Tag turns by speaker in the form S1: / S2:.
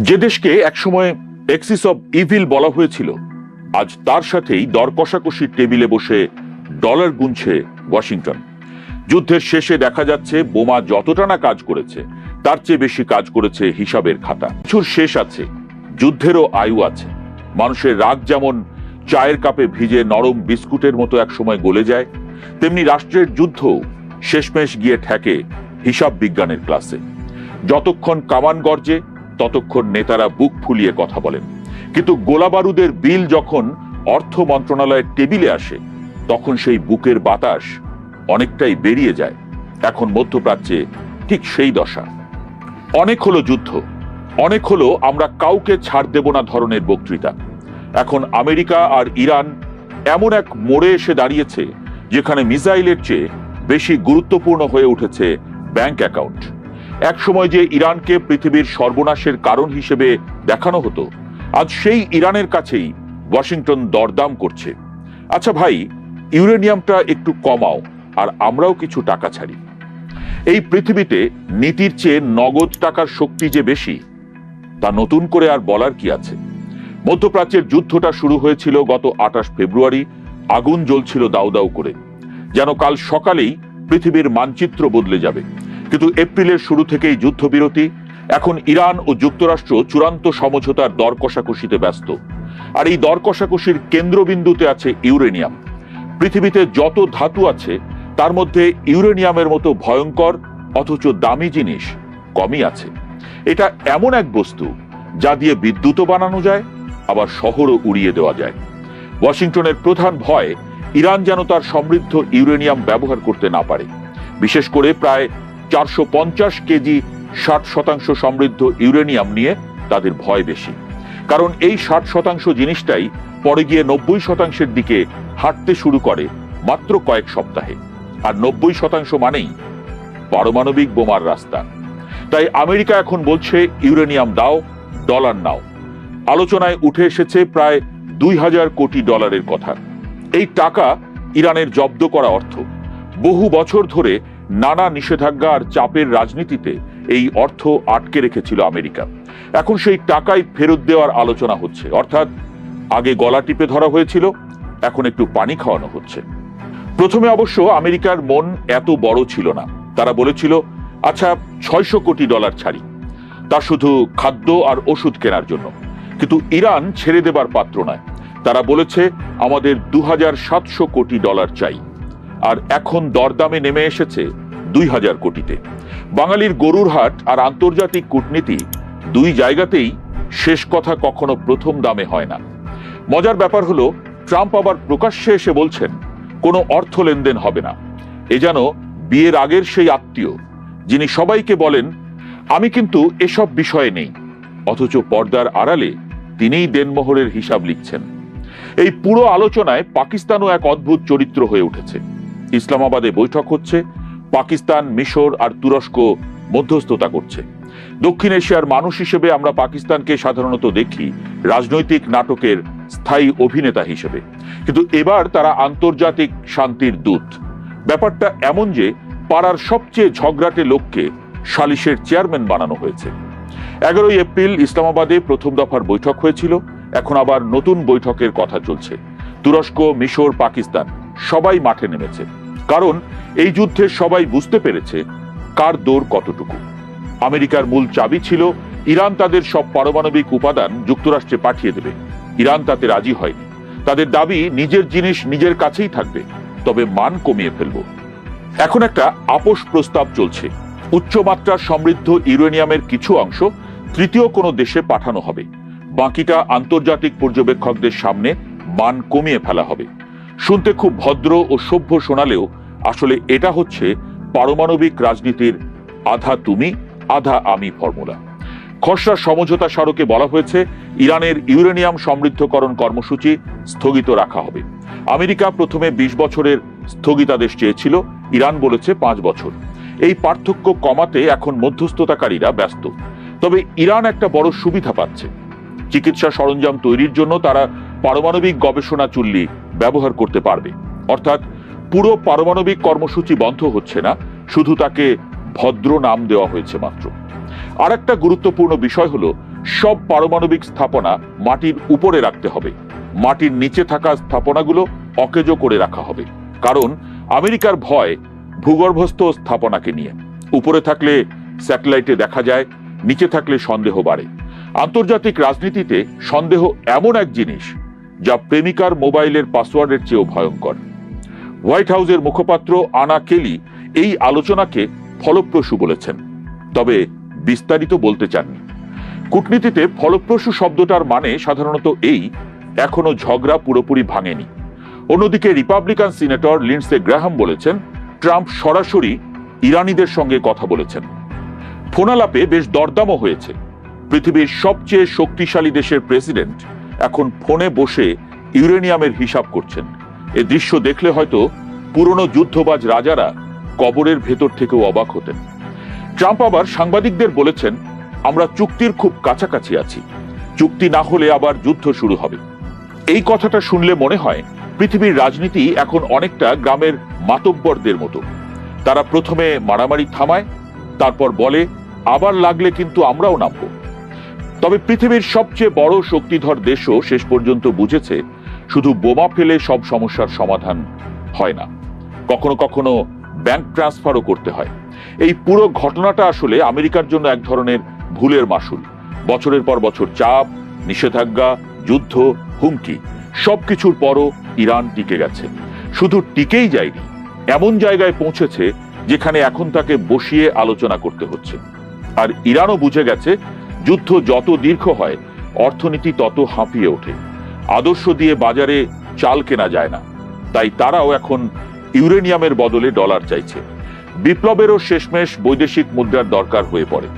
S1: যে দেশকে একসময় এক্সিস অব ইভিল বলা হয়েছিল, আজ তার সাথেই দর কষাকষির টেবিলে বসে ডলার গুনছে ওয়াশিংটন। যুদ্ধের শেষে দেখা যাচ্ছে বোমা যতটা না কাজ করেছে তার চেয়ে বেশি কাজ করেছে হিসাবের খাতা। কিছুর শেষ আছে, যুদ্ধেরও আয়ু আছে। মানুষের রাগ যেমন চায়ের কাপে ভিজে নরম বিস্কুটের মতো একসময় গলে যায়, তেমনি রাষ্ট্রের যুদ্ধ শেষমেশ গিয়ে ঠেকে হিসাব বিজ্ঞানের ক্লাসে। যতক্ষণ কামান গর্জে ততক্ষণ নেতারা বুক ফুলিয়ে কথা বলেন, কিন্তু গোলা বারুদের বিল যখন অর্থ মন্ত্রণালয়ের টেবিলে আসে তখন সেই বুকের বাতাস অনেকটাই বেরিয়ে যায়। এখন মধ্যপ্রাচ্যে ঠিক সেই দশা। অনেক হলো যুদ্ধ, অনেক হলো আমরা কাউকে ছাড় দেব না ধরনের বক্তৃতা। এখন আমেরিকা আর ইরান এমন এক মোড়ে এসে দাঁড়িয়েছে যেখানে মিসাইলের চেয়ে বেশি গুরুত্বপূর্ণ হয়ে উঠেছে ব্যাংক অ্যাকাউন্ট। এক সময় যে ইরানকে পৃথিবীর সর্বনাশের কারণ হিসেবে দেখানো হতো, আজ সেই ইরানের কাছেই ওয়াশিংটন দরদাম করছে। আচ্ছা ভাই, ইউরেনিয়ামটা একটু কমাও আর আমরাও কিছু টাকা ছাড়ি। এই পৃথিবীতে নীতির চেয়ে নগদ টাকার শক্তি যে বেশি, তা নতুন করে আর বলার কি আছে। মধ্যপ্রাচ্যের যুদ্ধটা শুরু হয়েছিল গত 28 ফেব্রুয়ারি। আগুন জ্বলছিল দাউ দাউ করে, যেন কাল সকালেই পৃথিবীর মানচিত্র বদলে যাবে। কিন্তু এপ্রিলের শুরু থেকেই যুদ্ধবিরতি। এখন ইরান ও যুক্তরাষ্ট্র চূড়ান্ত সমঝোতার দর কষাকষিতে ব্যস্ত। আর এই দর কষাকষির কেন্দ্রবিন্দুতে আছে ইউরেনিয়াম। পৃথিবীতে যত ধাতু আছে তার মধ্যে ইউরেনিয়ামের মতো ভয়ঙ্কর অথচ দামি জিনিস কমই আছে। এটা এমন এক বস্তু যা দিয়ে বিদ্যুৎও বানানো যায়, আবার শহরও উড়িয়ে দেওয়া যায়। ওয়াশিংটনের প্রধান ভয় ইরান যেন তার সমৃদ্ধ ইউরেনিয়াম ব্যবহার করতে না পারে। বিশেষ করে প্রায় 450 কেজি 60% সমৃদ্ধ ইউরেনিয়াম নিয়ে তাদের ভয় বেশি। কারণ এই 60% জিনিসটাই পরে গিয়ে 90%-এর দিকে হাঁটতে শুরু করে মাত্র কয়েক সপ্তাহে। আর 90% মানেই পারমাণবিক বোমার রাস্তা। তাই আমেরিকা এখন বলছে ইউরেনিয়াম দাও, ডলার নাও। আলোচনায় উঠে এসেছে প্রায় 2000 কোটি ডলারের কথা। এই টাকা ইরানের জব্দ করা অর্থ। বহু বছর ধরে নানা নিষেধাজ্ঞা আর চাপের রাজনীতিতে এই অর্থ আটকে রেখেছিল আমেরিকা। এখন সেই টাকাই ফেরত দেওয়ার আলোচনা হচ্ছে। অর্থাৎ আগে গলা টিপে ধরা হয়েছিল, এখন একটু পানি খাওয়ানো হচ্ছে। প্রথমে অবশ্য আমেরিকার মন এত বড় ছিল না। তারা বলেছিল, আচ্ছা 600 কোটি ডলার ছাড়ি, তা শুধু খাদ্য আর ওষুধ কেনার জন্য। কিন্তু ইরান ছেড়ে দেবার পাত্র নয়। তারা বলেছে, আমাদের 2700 কোটি ডলার চাই। আর এখন দরদামে নেমে এসেছে 2000 কোটিতে। বাঙালির গরুর হাট আর আন্তর্জাতিক কূটনীতি দুই জায়গাতেই শেষ কথা কখনো প্রথম দামে হয় না। মজার ব্যাপার হলো, ট্রাম্প আবার প্রকাশ্যে এসে বলছেন কোনো অর্থ লেনদেন হবে না। এ যেন বিয়ের আগের সেই আত্মীয় যিনি সবাইকে বলেন আমি কিন্তু এসব বিষয়ে নেই, অথচ পর্দার আড়ালে তিনিই দেনমোহরের হিসাব লিখছেন। এই পুরো আলোচনায় পাকিস্তানও এক অদ্ভুত চরিত্র হয়ে উঠেছে। ইসলামাবাদে বৈঠক হচ্ছে, পাকিস্তান, মিশর আর তুরস্ক মধ্যস্থতা করছে। দক্ষিণ এশিয়ার মানুষ হিসেবে আমরা পাকিস্তানকে সাধারণত দেখি রাজনৈতিক নাটকের স্থায়ী অভিনেতা হিসেবে, কিন্তু এবার তারা আন্তর্জাতিক শান্তির দূত। ব্যাপারটা এমন যে পাড়ার সবচেয়ে ঝগড়াটে লোককে সালিশের চেয়ারম্যান বানানো হয়েছে। 11 এপ্রিল ইসলামাবাদে প্রথম দফার বৈঠক হয়েছিল, এখন আবার নতুন বৈঠকের কথা চলছে। তুরস্ক, মিশর, পাকিস্তান সবাই মাঠে নেমেছে। কারণ এই যুদ্ধে সবাই বুঝতে পেরেছে কার দৌড় কতটুকু। আমেরিকার মূল চাবি ছিল ইরান তাদের সব পারমাণবিক উপাদান যুক্তরাষ্ট্রে পাঠিয়ে দেবে। ইরান তাতে রাজি হয়নি। তাদের দাবি নিজের জিনিস নিজের কাছেই থাকবে, তবে মান কমিয়ে ফেলব। এখন একটা আপোষ প্রস্তাব চলছে। উচ্চমাত্রার সমৃদ্ধ ইউরেনিয়ামের কিছু অংশ তৃতীয় কোনো দেশে পাঠানো হবে, বাকিটা আন্তর্জাতিক পর্যবেক্ষকদের সামনে মান কমিয়ে ফেলা হবে। শুনতে খুব ভদ্র ও সভ্য শোনালেও আসলে এটা হচ্ছে পারমাণবিক রাজনীতির আধা তুমি আধা আমি ফর্মুলা। খসড়া সমঝোতা স্মারকে বলা হয়েছে ইরানের ইউরেনিয়াম সমৃদ্ধকরণ কর্মসূচি স্থগিত রাখা হবে। আমেরিকা প্রথমে 20 বছরের স্থগিতাদেশ চেয়েছিল, ইরান বলেছে 5 বছর। এই পার্থক্য কমাতে এখন মধ্যস্থতাকারীরা ব্যস্ত। তবে ইরান একটা বড় সুবিধা পাচ্ছে। চিকিৎসা সরঞ্জাম তৈরির জন্য তারা পারমাণবিক গবেষণা চুল্লি ব্যবহার করতে পারবে। অর্থাৎ পুরো পারমাণবিক কর্মসূচি বন্ধ হচ্ছে না, শুধু তাকে ভদ্র নাম দেওয়া হয়েছে মাত্র। আর একটা গুরুত্বপূর্ণ বিষয় হলো সব পারমাণবিক স্থাপনা মাটির উপরে রাখতে হবে, মাটির নিচে থাকা স্থাপনাগুলো অকেজো করে রাখা হবে। কারণ আমেরিকার ভয় ভূগর্ভস্থ স্থাপনাকে নিয়ে। উপরে থাকলে স্যাটেলাইটে দেখা যায়, নিচে থাকলে সন্দেহ বাড়ে। আন্তর্জাতিক রাজনীতিতে সন্দেহ এমন এক জিনিস যা প্রেমিকার মোবাইলের পাসওয়ার্ডের চেয়েও ভয়ঙ্কর। হোয়াইট হাউসের মুখপাত্র আনা কেলি এই আলোচনাকে ফলপ্রসূ বলেছেন, তবে বিস্তারিত বলতে চাননি। কূটনীতিতে ফলপ্রসূ শব্দটার মানে সাধারণত এই, এখনো ঝগড়া পুরোপুরি ভাঙেনি। অন্যদিকে রিপাবলিকান সিনেটর লিন্ডসে গ্রাহাম বলেছেন, ট্রাম্প সরাসরি ইরানিদের সঙ্গে কথা বলেছেন। ফোনালাপে বেশ দরদামও হয়েছে। পৃথিবীর সবচেয়ে শক্তিশালী দেশের প্রেসিডেন্ট এখন ফোনে বসে ইউরেনিয়ামের হিসাব করছেন। এ দৃশ্য দেখলে হয়তো পুরনো যুদ্ধবাজ রাজারা কবরের ভেতর থেকেও অবাক হতেন। ট্রাম্প আবার সাংবাদিকদের বলেছেন, আমরা চুক্তির খুব কাছাকাছি আছি, চুক্তি না হলে আবার যুদ্ধ শুরু হবে। এই কথাটা শুনলে মনে হয় পৃথিবীর রাজনীতি এখন অনেকটা গ্রামের মাতব্বরদের মতো। তারা প্রথমে মারামারি থামায়, তারপর বলে আবার লাগলে কিন্তু আমরাও নামব। তবে পৃথিবীর সবচেয়ে বড় শক্তিধর দেশও শেষ পর্যন্ত বুঝেছে শুধু বোমা ফেলে সব সমস্যার সমাধান হয় না, কখনো কখনো ব্যাংক ট্রান্সফারও করতে হয়। এই পুরো ঘটনাটা আসলে আমেরিকার জন্য এক ধরনের ভুলের মাসুল। বছরের পর বছর চাপ, নিষেধাজ্ঞা, যুদ্ধ, হুমকি, সবকিছুর পরও ইরান টিকে গেছে। শুধু টিকেই যায়নি, এমন জায়গায় পৌঁছেছে যেখানে এখন তাকে বসিয়ে আলোচনা করতে হচ্ছে। আর ইরানও বুঝে গেছে যুদ্ধ যত দীর্ঘ হয় অর্থনীতি তত হাঁপিয়ে ওঠে। আদর্শ দিয়ে বাজারে চাল কেনা যায় না, তাই তারাও এখন ইউরেনিয়ামের বদলে ডলার চাইছে। বিপ্লবেরও শেষমেশ বৈদেশিক মুদ্রার দরকার হয়ে পড়ে।